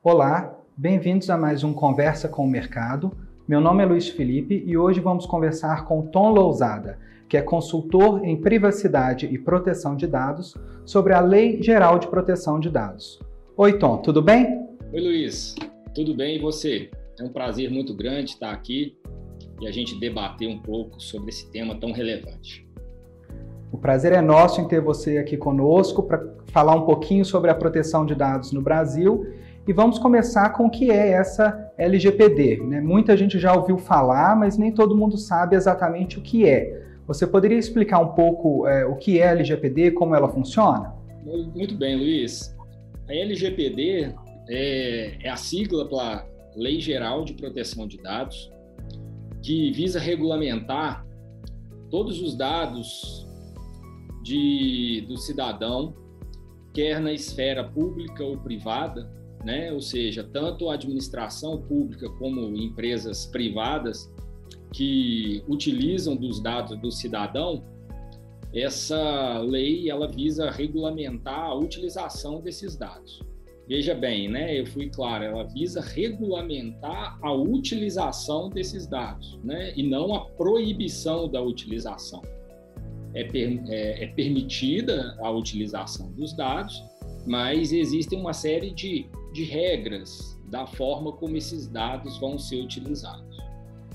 Olá, bem-vindos a mais um Conversa com o Mercado. Meu nome é Luiz Felipe e hoje vamos conversar com Tom Lousada, que é consultor em privacidade e proteção de dados, sobre a Lei Geral de Proteção de Dados. Oi, Tom, tudo bem? Oi, Luiz. Tudo bem e você? É um prazer muito grande estar aqui e a gente debater um pouco sobre esse tema tão relevante. O prazer é nosso em ter você aqui conosco para falar um pouquinho sobre a proteção de dados no Brasil. E vamos começar com o que é essa LGPD, né? Muita gente já ouviu falar, mas nem todo mundo sabe exatamente o que é. Você poderia explicar um pouco o que é a LGPD, como ela funciona? Muito bem, Luiz. A LGPD é a sigla para Lei Geral de Proteção de Dados, que visa regulamentar todos os dados do cidadão, quer na esfera pública ou privada, né? Ou seja, tanto a administração pública como empresas privadas que utilizam dos dados do cidadão. Essa lei ela visa regulamentar a utilização desses dados. Veja bem, né? Eu fui claro, ela visa regulamentar a utilização desses dados, né? E não a proibição da utilização. É permitida a utilização dos dados, mas existem uma série de regras da forma como esses dados vão ser utilizados.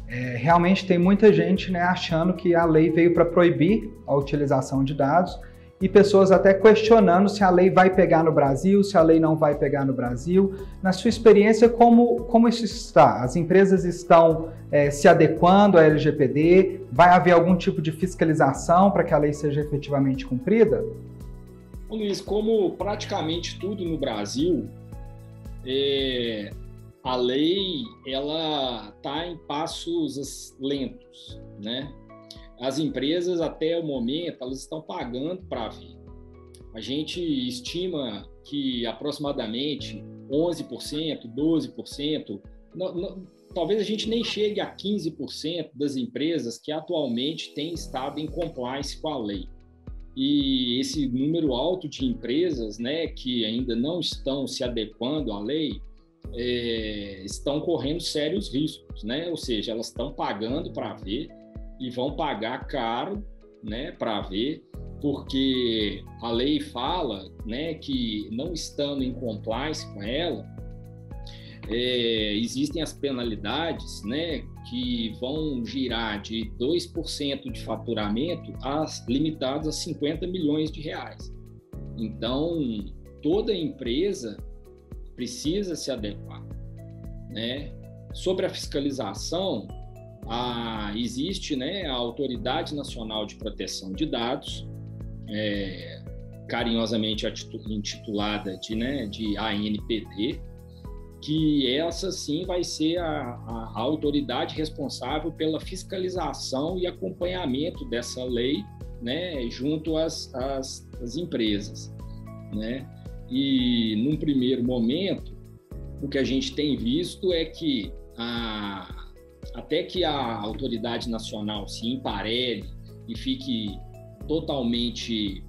Realmente tem muita gente, né, achando que a lei veio para proibir a utilização de dados e pessoas até questionando se a lei vai pegar no Brasil, se a lei não vai pegar no Brasil. Na sua experiência, como isso está? As empresas estão se adequando à LGPD? Vai haver algum tipo de fiscalização para que a lei seja efetivamente cumprida? Luiz, como praticamente tudo no Brasil, a lei ela está em passos lentos, né? As empresas até o momento elas estão pagando para ver. A gente estima que aproximadamente 11%, 12%, talvez a gente nem chegue a 15% das empresas que atualmente têm estado em compliance com a lei. E esse número alto de empresas, né, que ainda não estão se adequando à lei, estão correndo sérios riscos, né? Ou seja, elas estão pagando para ver e vão pagar caro, né, para ver, porque a lei fala, né, que não estando em compliance com ela, existem as penalidades, né, que vão girar de 2% de faturamento limitados a 50 milhões de reais. Então, toda empresa precisa se adequar, né? Sobre a fiscalização, existe, né, a Autoridade Nacional de Proteção de Dados, carinhosamente intitulada de ANPD, que essa sim vai ser a autoridade responsável pela fiscalização e acompanhamento dessa lei, né, junto às empresas, né? E num primeiro momento, o que a gente tem visto é que até que a autoridade nacional se emparelhe e fique totalmente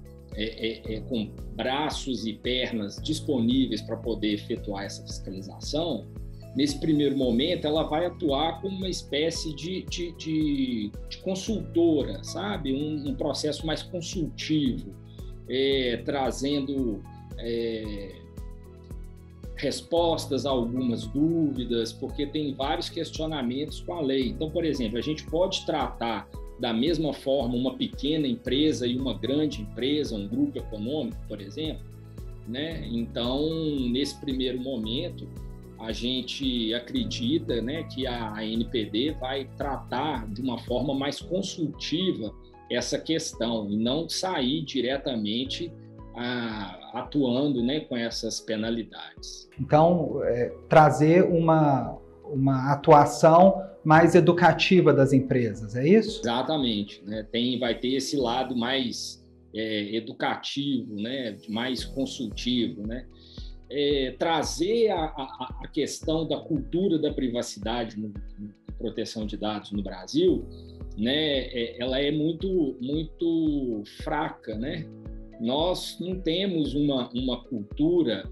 com braços e pernas disponíveis para poder efetuar essa fiscalização, nesse primeiro momento ela vai atuar como uma espécie de consultora, sabe? Um processo mais consultivo, trazendo respostas a algumas dúvidas, porque tem vários questionamentos com a lei. Então, por exemplo, a gente pode tratar da mesma forma uma pequena empresa e uma grande empresa, um grupo econômico, por exemplo, né? Então, nesse primeiro momento, a gente acredita, né, que a ANPD vai tratar de uma forma mais consultiva essa questão e não sair diretamente atuando, né, com essas penalidades. Então, trazer uma atuação mais educativa das empresas, é isso? Exatamente, né? Vai ter esse lado mais educativo, né? Mais consultivo, né? Trazer a questão da cultura da privacidade no proteção de dados no Brasil, né? Ela é muito, muito fraca, né? Nós não temos uma cultura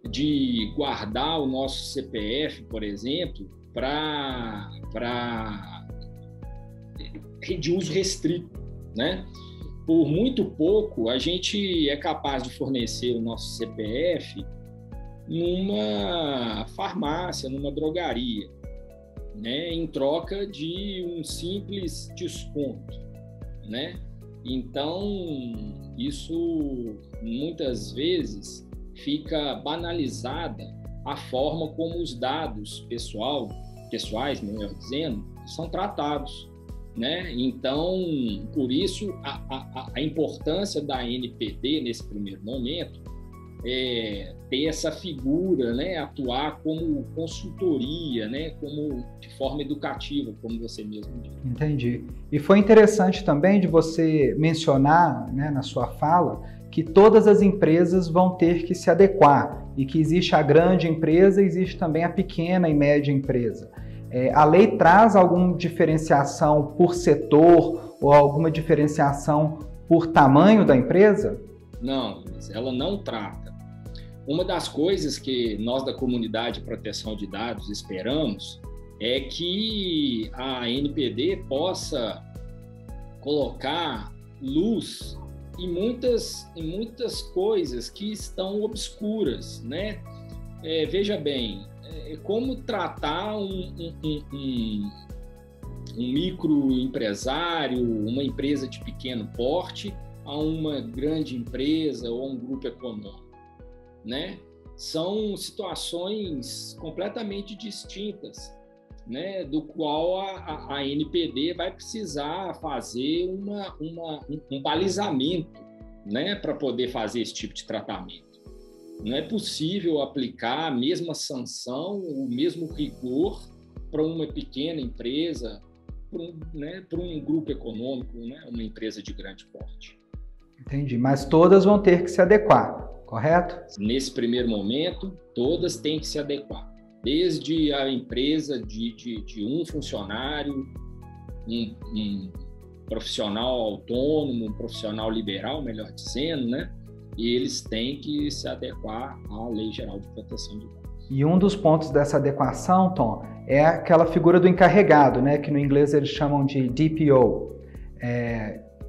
de guardar o nosso CPF, por exemplo, para de uso restrito, né? Por muito pouco, a gente é capaz de fornecer o nosso CPF numa farmácia, numa drogaria, né? Em troca de um simples desconto, né? Então, isso muitas vezes fica banalizada a forma como os dados pessoais, melhor dizendo, são tratados, né? Então, por isso, a importância da NPD nesse primeiro momento é ter essa figura, né? Atuar como consultoria, né? Como de forma educativa, como você mesmo disse. Entendi. E foi interessante também de você mencionar, né, na sua fala, que todas as empresas vão ter que se adequar e que existe a grande empresa, existe também a pequena e média empresa. A lei traz alguma diferenciação por setor ou alguma diferenciação por tamanho da empresa? Não, ela não trata. Uma das coisas que nós da comunidade de proteção de dados esperamos é que a NPD possa colocar luz em muitas coisas que estão obscuras, né? Veja bem, como tratar um microempresário, uma empresa de pequeno porte, a uma grande empresa ou a um grupo econômico, né? São situações completamente distintas, né? Do qual a NPD vai precisar fazer um balizamento, né? Para poder fazer esse tipo de tratamento. Não é possível aplicar a mesma sanção, o mesmo rigor para uma pequena empresa, para um grupo econômico, né? Uma empresa de grande porte. Entendi, mas todas vão ter que se adequar, correto? Nesse primeiro momento, todas têm que se adequar. Desde a empresa de um funcionário, um profissional autônomo, um profissional liberal, melhor dizendo, né? E eles têm que se adequar à Lei Geral de Proteção de Dados. E um dos pontos dessa adequação, Tom, é aquela figura do encarregado, né, que no inglês eles chamam de DPO,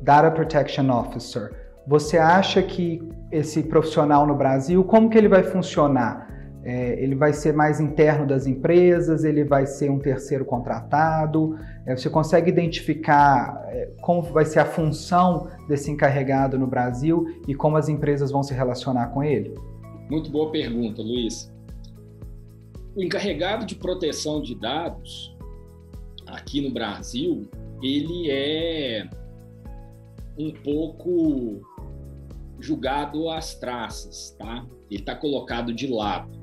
Data Protection Officer. Você acha que esse profissional no Brasil, como que ele vai funcionar? Ele vai ser mais interno das empresas? Ele vai ser um terceiro contratado? Você consegue identificar como vai ser a função desse encarregado no Brasil e como as empresas vão se relacionar com ele? Muito boa pergunta, Luiz. O encarregado de proteção de dados aqui no Brasil, ele é um pouco julgado às traças, tá? Ele está colocado de lado.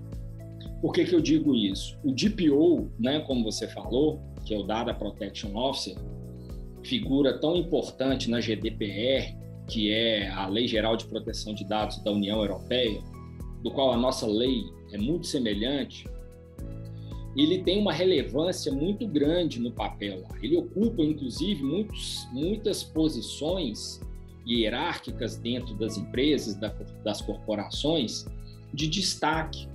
Por que eu digo isso? O DPO, né, como você falou, que é o Data Protection Officer, figura tão importante na GDPR, que é a Lei Geral de Proteção de Dados da União Europeia, do qual a nossa lei é muito semelhante, ele tem uma relevância muito grande no papel. Ele ocupa, inclusive, muitas posições hierárquicas dentro das empresas, das corporações, de destaque.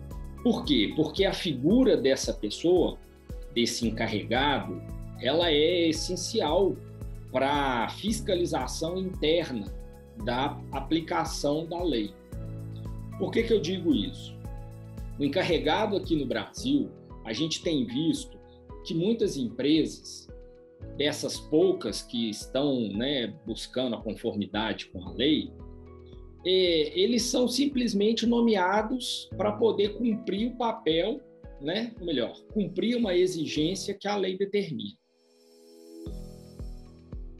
Por quê? Porque a figura dessa pessoa, desse encarregado, ela é essencial para a fiscalização interna da aplicação da lei. Por que eu digo isso? O encarregado aqui no Brasil, a gente tem visto que muitas empresas, dessas poucas que estão, né, buscando a conformidade com a lei, eles são simplesmente nomeados para poder cumprir o papel, né, ou melhor, cumprir uma exigência que a lei determina.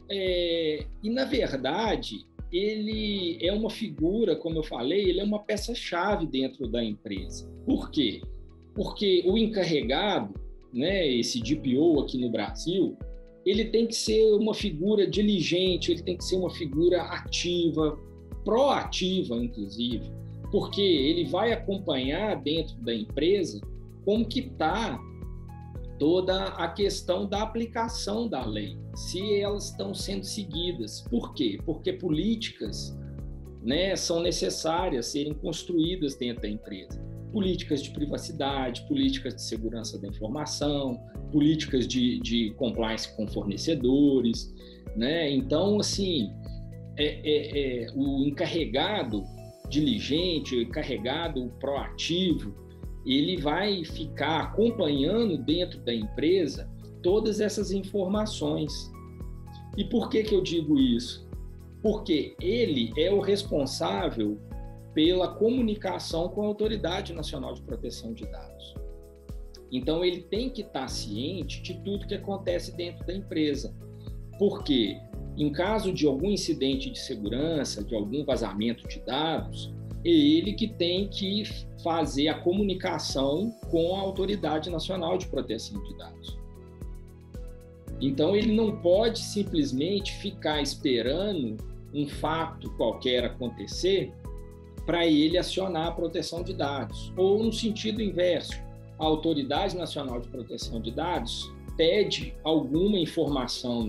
E, na verdade, ele é uma figura, como eu falei, ele é uma peça-chave dentro da empresa. Por quê? Porque o encarregado, né, esse DPO aqui no Brasil, ele tem que ser uma figura diligente, ele tem que ser uma figura ativa, proativa, inclusive, porque ele vai acompanhar dentro da empresa como que está toda a questão da aplicação da lei, se elas estão sendo seguidas. Por quê? Porque políticas, né, são necessárias serem construídas dentro da empresa. políticas de privacidade, políticas de segurança da informação, políticas de compliance com fornecedores, né? Então, assim, o encarregado diligente, o encarregado proativo, ele vai ficar acompanhando dentro da empresa todas essas informações. E por que eu digo isso? Porque ele é o responsável pela comunicação com a Autoridade Nacional de Proteção de Dados. Então, ele tem que estar ciente de tudo que acontece dentro da empresa. Porque, em caso de algum incidente de segurança, de algum vazamento de dados, é ele que tem que fazer a comunicação com a Autoridade Nacional de Proteção de Dados. Então, ele não pode simplesmente ficar esperando um fato qualquer acontecer para ele acionar a proteção de dados. Ou, no sentido inverso, a Autoridade Nacional de Proteção de Dados pede alguma informação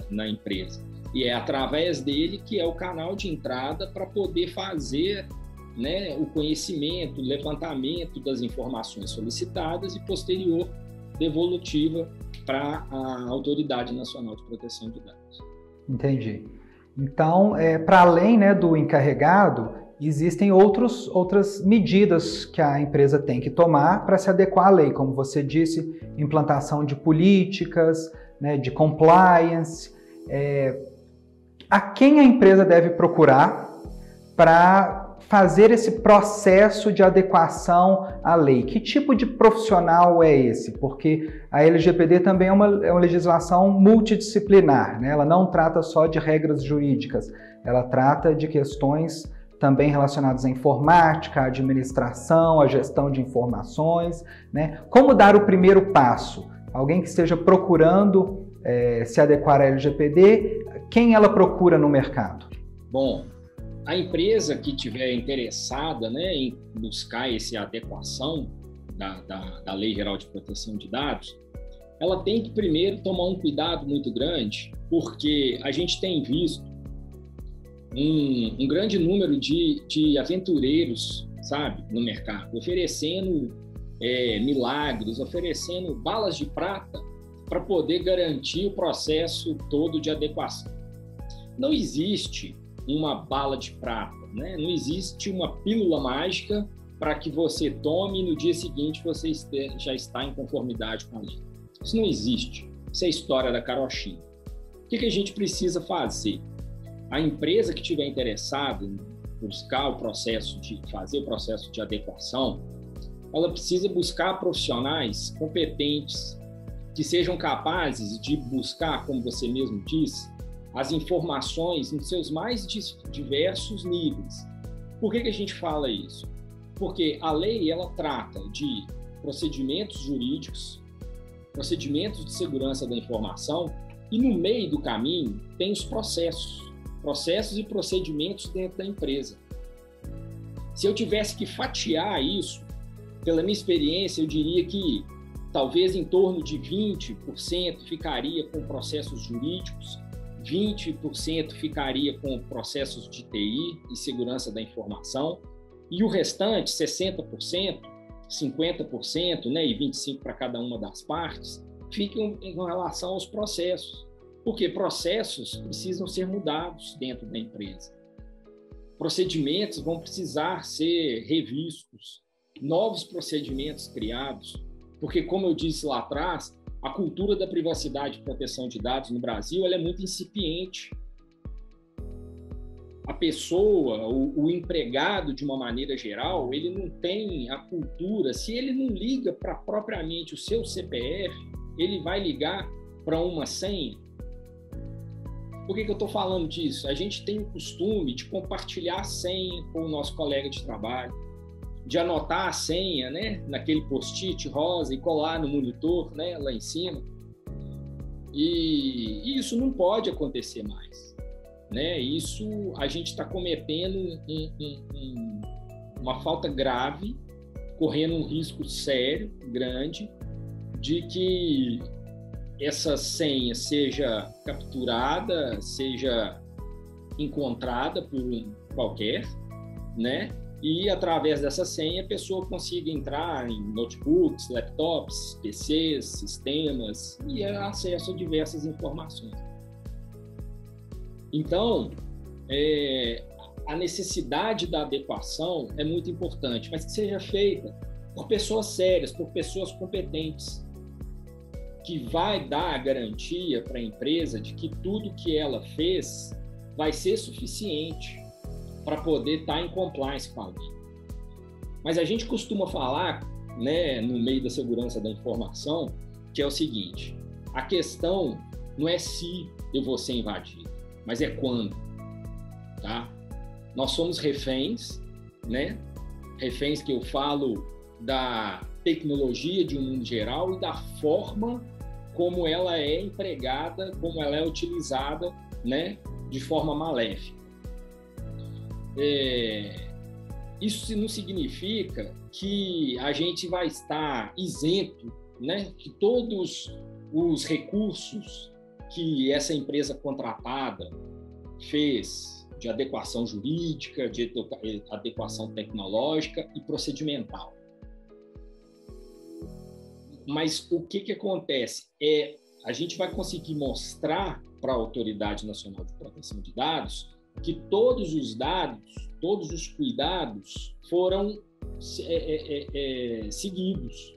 na empresa. E é através dele que é o canal de entrada para poder fazer, né, o conhecimento, o levantamento das informações solicitadas e posterior devolutiva para a Autoridade Nacional de Proteção de Dados. Entendi. Então, para além, né, do encarregado, existem outras medidas que a empresa tem que tomar para se adequar à lei, como você disse, implantação de políticas, né, de compliance. A quem a empresa deve procurar para fazer esse processo de adequação à lei? Que tipo de profissional é esse? Porque a LGPD também é uma legislação multidisciplinar, né? Ela não trata só de regras jurídicas, ela trata de questões também relacionadas à informática, à administração, à gestão de informações, né? Como dar o primeiro passo? Alguém que esteja procurando se adequar à LGPD, quem ela procura no mercado? Bom, a empresa que estiver interessada, né, em buscar essa adequação da Lei Geral de Proteção de Dados, ela tem que primeiro tomar um cuidado muito grande, porque a gente tem visto um grande número de aventureiros, sabe, no mercado, oferecendo milagres, oferecendo balas de prata para poder garantir o processo todo de adequação. Não existe uma bala de prata, né? Não existe uma pílula mágica para que você tome e no dia seguinte você já está em conformidade com a lei. Isso não existe. Isso é a história da carochinha. O que a gente precisa fazer? A empresa que estiver interessada em buscar fazer o processo de adequação, ela precisa buscar profissionais competentes que sejam capazes de buscar, como você mesmo disse, as informações em seus mais diversos níveis. Por que a gente fala isso? Porque a lei, ela trata de procedimentos jurídicos, procedimentos de segurança da informação, e no meio do caminho tem os processos e procedimentos dentro da empresa. Se eu tivesse que fatiar isso, pela minha experiência, eu diria que talvez em torno de 20% ficaria com processos jurídicos, 20% ficaria com processos de TI e segurança da informação, e o restante, 60%, 50%, né, e 25% para cada uma das partes, ficam em relação aos processos. Porque processos precisam ser mudados dentro da empresa. Procedimentos vão precisar ser revistos, novos procedimentos criados, porque, como eu disse lá atrás, a cultura da privacidade e proteção de dados no Brasil ela é muito incipiente. A pessoa, o empregado, de uma maneira geral, ele não tem a cultura. Se ele não liga para propriamente o seu CPF, ele vai ligar para uma senha. Por que eu estou falando disso? A gente tem o costume de compartilhar a senha com o nosso colega de trabalho, de anotar a senha, né, naquele post-it rosa e colar no monitor, né, lá em cima. E isso não pode acontecer mais, né? Isso a gente está cometendo uma falta grave, correndo um risco sério, grande, de que essa senha seja capturada, seja encontrada por qualquer, né? e através dessa senha a pessoa consiga entrar em notebooks, laptops, PCs, sistemas e acesso a diversas informações. Então, a necessidade da adequação é muito importante, mas que seja feita por pessoas sérias, por pessoas competentes, que vai dar a garantia para a empresa de que tudo que ela fez vai ser suficiente para poder estar em compliance com a lei. Mas a gente costuma falar, né, no meio da segurança da informação, que é o seguinte: a questão não é se eu vou ser invadido, mas é quando, tá? Nós somos reféns, né? Reféns que eu falo da tecnologia de um mundo geral e da forma como ela é empregada, como ela é utilizada, né, de forma maléfica. Isso não significa que a gente vai estar isento, né, que todos os recursos que essa empresa contratada fez de adequação jurídica, de adequação tecnológica e procedimental. Mas o que acontece? A gente vai conseguir mostrar para a Autoridade Nacional de Proteção de Dados que todos os dados, todos os cuidados foram seguidos.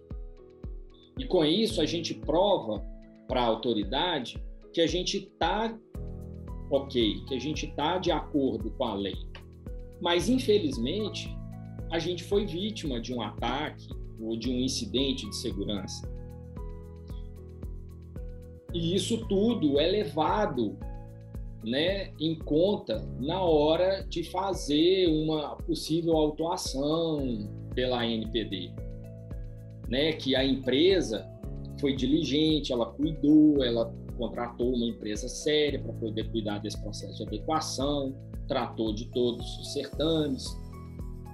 E com isso a gente prova para a autoridade que a gente está ok, que a gente está de acordo com a lei. Mas, infelizmente, a gente foi vítima de um ataque ou de um incidente de segurança. E isso tudo é levado, né, em conta na hora de fazer uma possível autuação pela ANPD, né, que a empresa foi diligente, ela cuidou, ela contratou uma empresa séria para poder cuidar desse processo de adequação, tratou de todos os certames,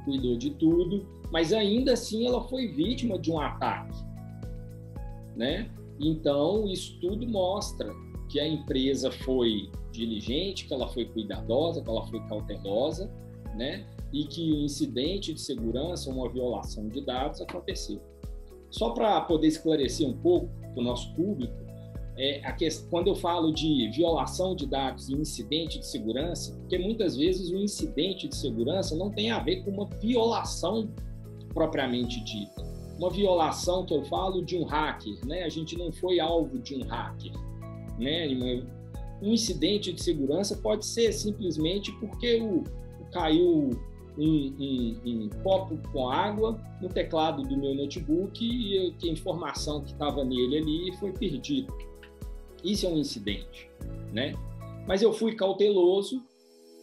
cuidou de tudo, mas ainda assim ela foi vítima de um ataque, né? Então, isso tudo mostra que a empresa foi diligente, que ela foi cuidadosa, que ela foi cautelosa, né? E que o incidente de segurança, uma violação de dados, aconteceu. Só para poder esclarecer um pouco para o nosso público, quando eu falo de violação de dados e incidente de segurança, porque muitas vezes o incidente de segurança não tem a ver com uma violação propriamente dita. Uma violação que eu falo de um hacker, né? A gente não foi alvo de um hacker, né? Um incidente de segurança pode ser simplesmente porque caiu um copo com água no teclado do meu notebook e a informação que estava nele ali foi perdida. Isso é um incidente, né? Mas eu fui cauteloso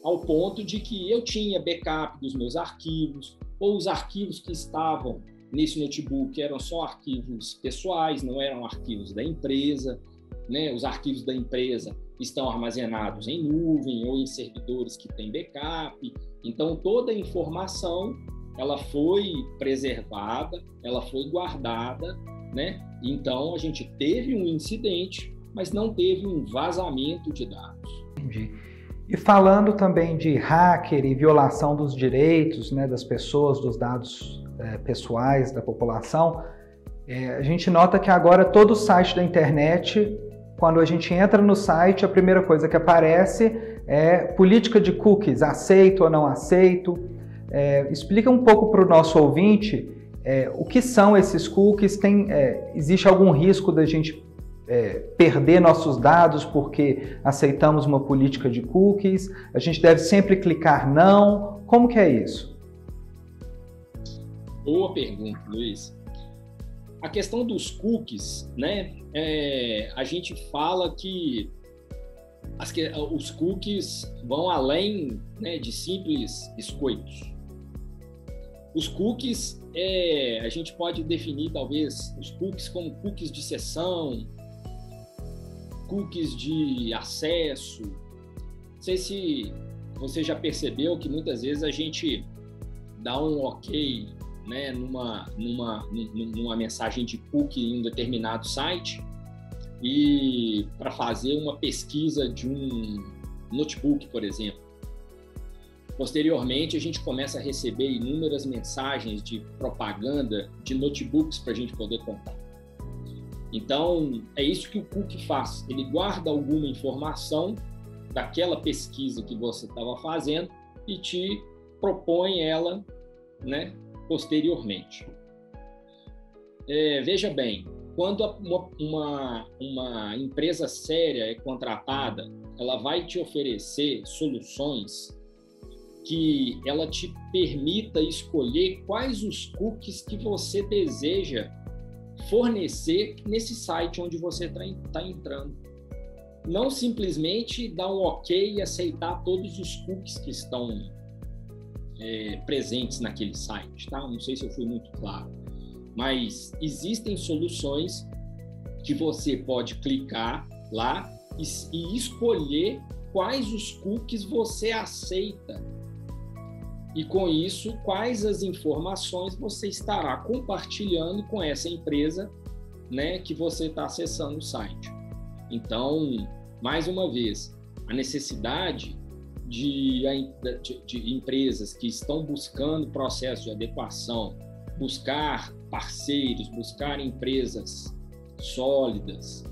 ao ponto de que eu tinha backup dos meus arquivos, ou os arquivos que estavam nesse notebook eram só arquivos pessoais, não eram arquivos da empresa, né? Os arquivos da empresa estão armazenados em nuvem ou em servidores que têm backup. Então, toda a informação ela foi preservada, ela foi guardada, né? Então, a gente teve um incidente, mas não teve um vazamento de dados. Entendi. E falando também de hacker e violação dos direitos, né, das pessoas, dos dados pessoais da população, a gente nota que agora todo site da internet, quando a gente entra no site, a primeira coisa que aparece é política de cookies, aceito ou não aceito. Explica um pouco para o nosso ouvinte o que são esses cookies, existe algum risco da gente perder nossos dados porque aceitamos uma política de cookies? A gente deve sempre clicar não? Como que é isso? Boa pergunta, Luiz. A questão dos cookies, né? A gente fala que os cookies vão além, né, de simples biscoitos. Os cookies, a gente pode definir talvez os cookies como cookies de sessão, cookies de acesso. Não sei se você já percebeu que muitas vezes a gente dá um ok, né, numa mensagem de cookie em um determinado site e para fazer uma pesquisa de um notebook, por exemplo. Posteriormente, a gente começa a receber inúmeras mensagens de propaganda de notebooks para a gente poder comprar. Então, é isso que o cookie faz. Ele guarda alguma informação daquela pesquisa que você estava fazendo e te propõe ela, né, posteriormente. Veja bem, quando uma empresa séria é contratada, ela vai te oferecer soluções que ela te permita escolher quais os cookies que você deseja fornecer nesse site onde você está entrando. Não simplesmente dar um ok e aceitar todos os cookies que estão presentes naquele site, tá? Não sei se eu fui muito claro, mas existem soluções que você pode clicar lá e escolher quais os cookies você aceita. E com isso, quais as informações você estará compartilhando com essa empresa, né, que você está acessando o site. Então, mais uma vez, a necessidade de empresas que estão buscando processo de adequação, buscar parceiros, buscar empresas sólidas,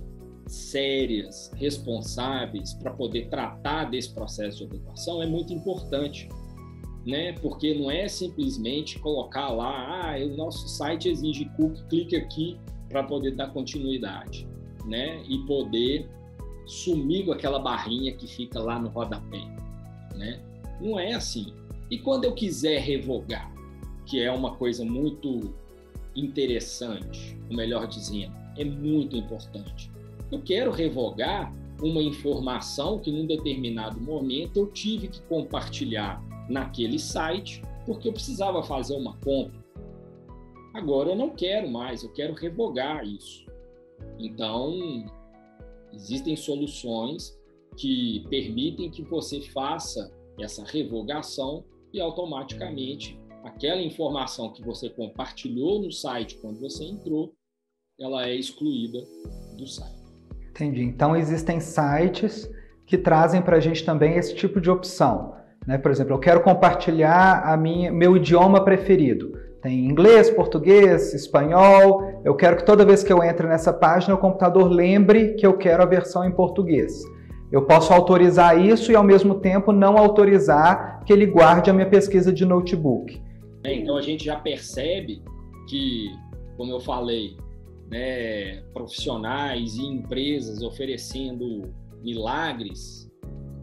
sérias, responsáveis para poder tratar desse processo de adequação é muito importante, né? Porque não é simplesmente colocar lá, o nosso site exige cookie, clique aqui para poder dar continuidade, né? E poder sumir com aquela barrinha que fica lá no rodapé, né? Não é assim. E quando eu quiser revogar, que é uma coisa muito interessante, ou melhor dizendo, é muito importante. Eu quero revogar uma informação que num determinado momento eu tive que compartilhar naquele site porque eu precisava fazer uma compra. Agora eu não quero mais, eu quero revogar isso. Então, existem soluções que permitem que você faça essa revogação e automaticamente aquela informação que você compartilhou no site quando você entrou, ela é excluída do site. Entendi. Então, existem sites que trazem para a gente também esse tipo de opção, né? Por exemplo, eu quero compartilhar meu idioma preferido. Tem inglês, português, espanhol. Eu quero que toda vez que eu entre nessa página, o computador lembre que eu quero a versão em português. Eu posso autorizar isso e, ao mesmo tempo, não autorizar que ele guarde a minha pesquisa de notebook. Então, a gente já percebe que, como eu falei, né, profissionais e empresas oferecendo milagres,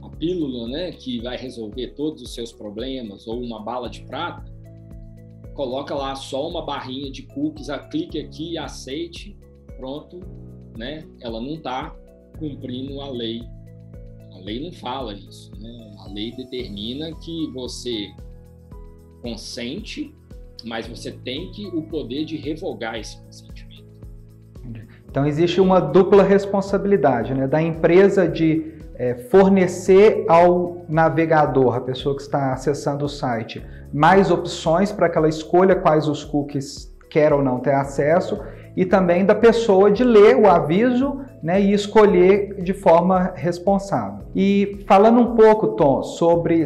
a pílula, né, que vai resolver todos os seus problemas, ou uma bala de prata, coloca lá só uma barrinha de cookies, clique aqui e aceite, pronto, né? Ela não está cumprindo a lei. A lei não fala isso, né? A lei determina que você consente, mas você tem o poder de revogar esse consentimento. Então, existe uma dupla responsabilidade, né, da empresa de fornecer ao navegador, a pessoa que está acessando o site, mais opções para que ela escolha quais os cookies quer ou não ter acesso, e também da pessoa de ler o aviso, né, e escolher de forma responsável. E falando um pouco, Tom,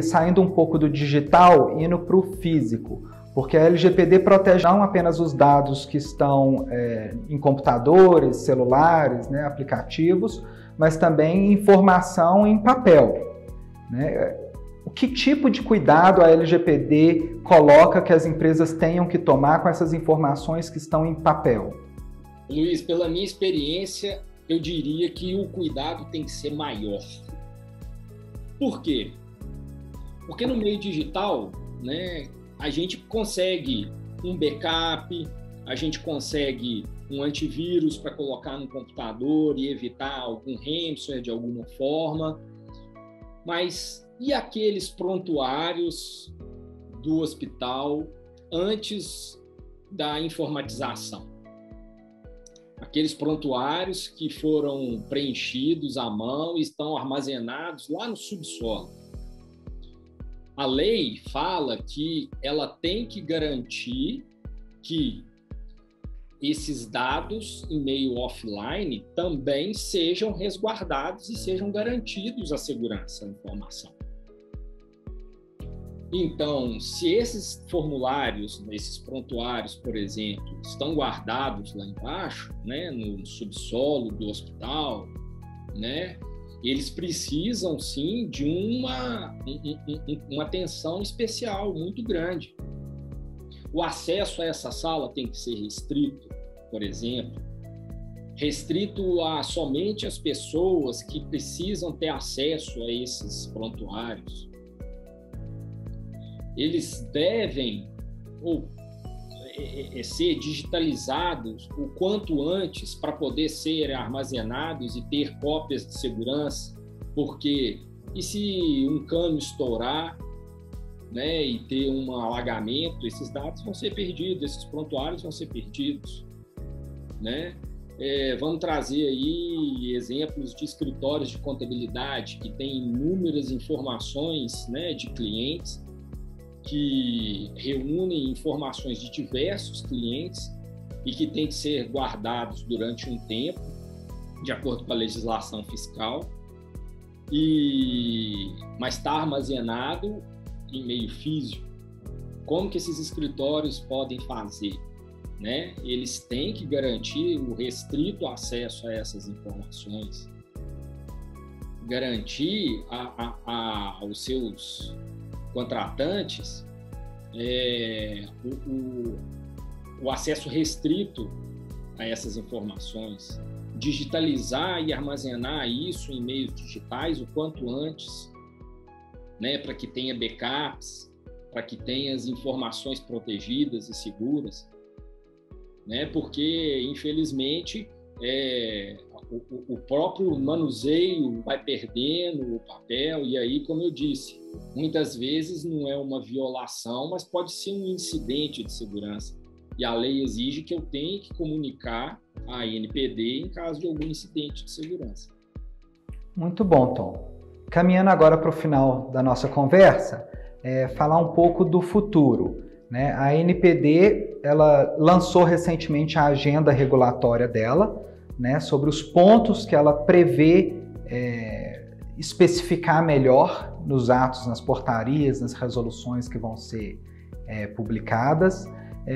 saindo um pouco do digital e indo para o físico, porque a LGPD protege não apenas os dados que estão em computadores, celulares, né, aplicativos, mas também informação em papel, né? Que tipo de cuidado a LGPD coloca que as empresas tenham que tomar com essas informações que estão em papel? Luiz, pela minha experiência, eu diria que o cuidado tem que ser maior. Por quê? Porque no meio digital, né, a gente consegue um backup, a gente consegue um antivírus para colocar no computador e evitar algum ransomware de alguma forma, mas e aqueles prontuários do hospital antes da informatização? Aqueles prontuários que foram preenchidos à mão e estão armazenados lá no subsolo. A lei fala que ela tem que garantir que esses dados em meio offline também sejam resguardados e sejam garantidos a segurança da informação. Então, se esses formulários, esses prontuários, por exemplo, estão guardados lá embaixo, né, no subsolo do hospital, né, eles precisam, sim, de uma atenção especial muito grande. O acesso a essa sala tem que ser restrito, por exemplo, restrito a somente as pessoas que precisam ter acesso a esses prontuários. Eles devem ser digitalizados o quanto antes para poder ser armazenados e ter cópias de segurança, porque e se um cano estourar, né, e ter um alagamento, esses dados vão ser perdidos, esses prontuários vão ser perdidos, né? Vamos trazer aí exemplos de escritórios de contabilidade que têm inúmeras informações, né, de clientes, que reúnem informações de diversos clientes e que têm que ser guardados durante um tempo, de acordo com a legislação fiscal, mas está armazenado em meio físico. Como que esses escritórios podem fazer? Né? Eles têm que garantir o restrito acesso a essas informações, garantir aos seus contratantes o acesso restrito a essas informações, digitalizar e armazenar isso em meios digitais o quanto antes, né, para que tenha backups, para que tenha as informações protegidas e seguras, né, porque, infelizmente, o próprio manuseio vai perdendo o papel, e aí, como eu disse, muitas vezes não é uma violação, mas pode ser um incidente de segurança. E a lei exige que eu tenha que comunicar à ANPD em caso de algum incidente de segurança. Muito bom, Tom. Caminhando agora para o final da nossa conversa, falar um pouco do futuro, né? A ANPD, ela lançou recentemente a agenda regulatória dela, né, sobre os pontos que ela prevê especificar melhor nos atos, nas portarias, nas resoluções que vão ser publicadas.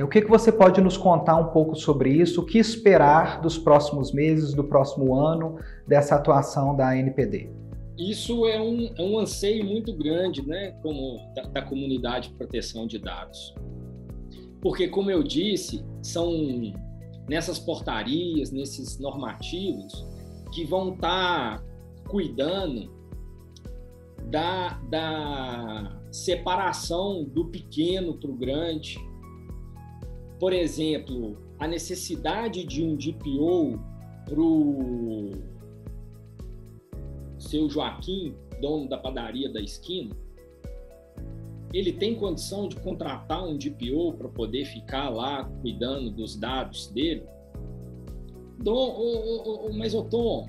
O que você pode nos contar um pouco sobre isso? O que esperar dos próximos meses, do próximo ano, dessa atuação da ANPD? Isso é um anseio muito grande, né, da comunidade de proteção de dados. Porque, como eu disse, são nessas portarias, nesses normativos, que vão estar cuidando da separação do pequeno para o grande. Por exemplo, a necessidade de um DPO para o seu Joaquim, dono da padaria da esquina. Ele tem condição de contratar um DPO para poder ficar lá cuidando dos dados dele? Mas, Tom,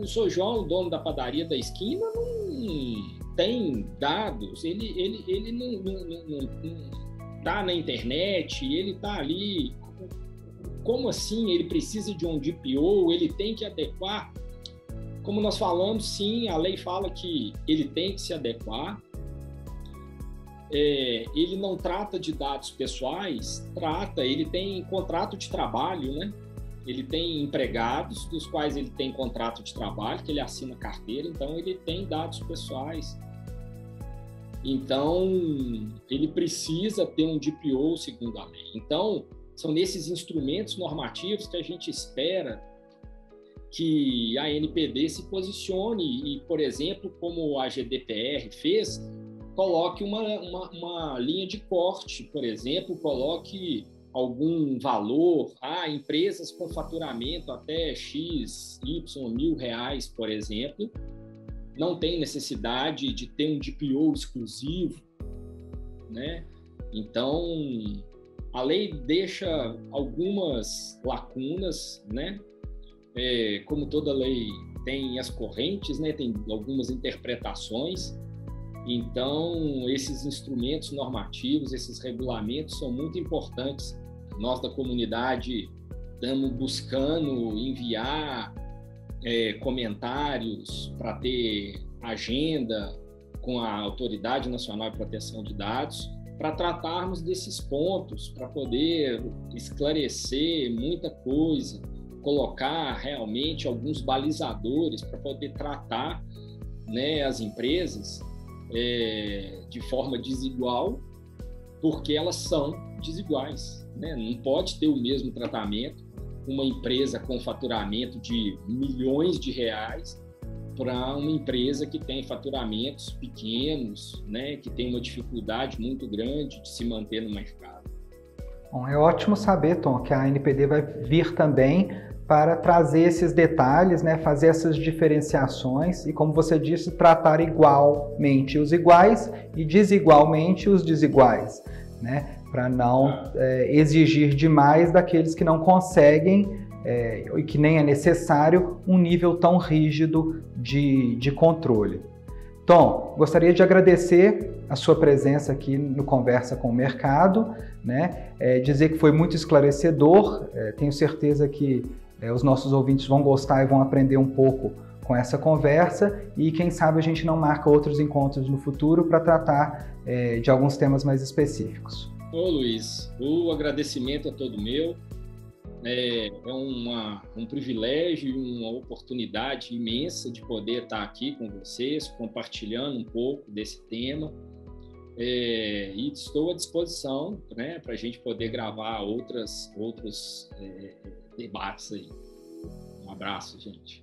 o seu João, o dono da padaria da esquina, não tem dados, ele não está na internet, ele está ali. Como assim? Ele precisa de um DPO, ele tem que adequar? Como nós falamos, sim, a lei fala que ele tem que se adequar. Ele não trata de dados pessoais, ele tem contrato de trabalho, né? Ele tem empregados dos quais ele tem contrato de trabalho, que ele assina carteira, então ele tem dados pessoais. Então, ele precisa ter um DPO segundo a lei. Então, são nesses instrumentos normativos que a gente espera que a ANPD se posicione e, por exemplo, como a GDPR fez, coloque uma linha de corte, por exemplo, coloque algum valor, empresas com faturamento até X, Y, R$1.000, por exemplo, não tem necessidade de ter um DPO exclusivo, né? Então, a lei deixa algumas lacunas, né? Como toda lei tem as correntes, né? Tem algumas interpretações. Então, esses instrumentos normativos, esses regulamentos são muito importantes. Nós da comunidade estamos buscando enviar comentários para ter agenda com a Autoridade Nacional de Proteção de Dados, para tratarmos desses pontos, para poder esclarecer muita coisa, colocar realmente alguns balizadores para poder tratar, né, as empresas de forma desigual, porque elas são desiguais, né? Não pode ter o mesmo tratamento uma empresa com faturamento de milhões de reais para uma empresa que tem faturamentos pequenos, né, que tem uma dificuldade muito grande de se manter no mercado. Bom, é ótimo saber, Tom, que a ANPD vai vir também para trazer esses detalhes, né, fazer essas diferenciações e, como você disse, tratar igualmente os iguais e desigualmente os desiguais, né, para não exigir demais daqueles que não conseguem e que nem é necessário um nível tão rígido de controle. Tom, gostaria de agradecer a sua presença aqui no Conversa com o Mercado, né? Dizer que foi muito esclarecedor, tenho certeza que os nossos ouvintes vão gostar e vão aprender um pouco com essa conversa e quem sabe a gente não marca outros encontros no futuro para tratar de alguns temas mais específicos. Ô Luiz, o agradecimento é todo meu. É um privilégio e uma oportunidade imensa de poder estar aqui com vocês, compartilhando um pouco desse tema. E estou à disposição, né, para a gente poder gravar outros debates aí. Um abraço, gente.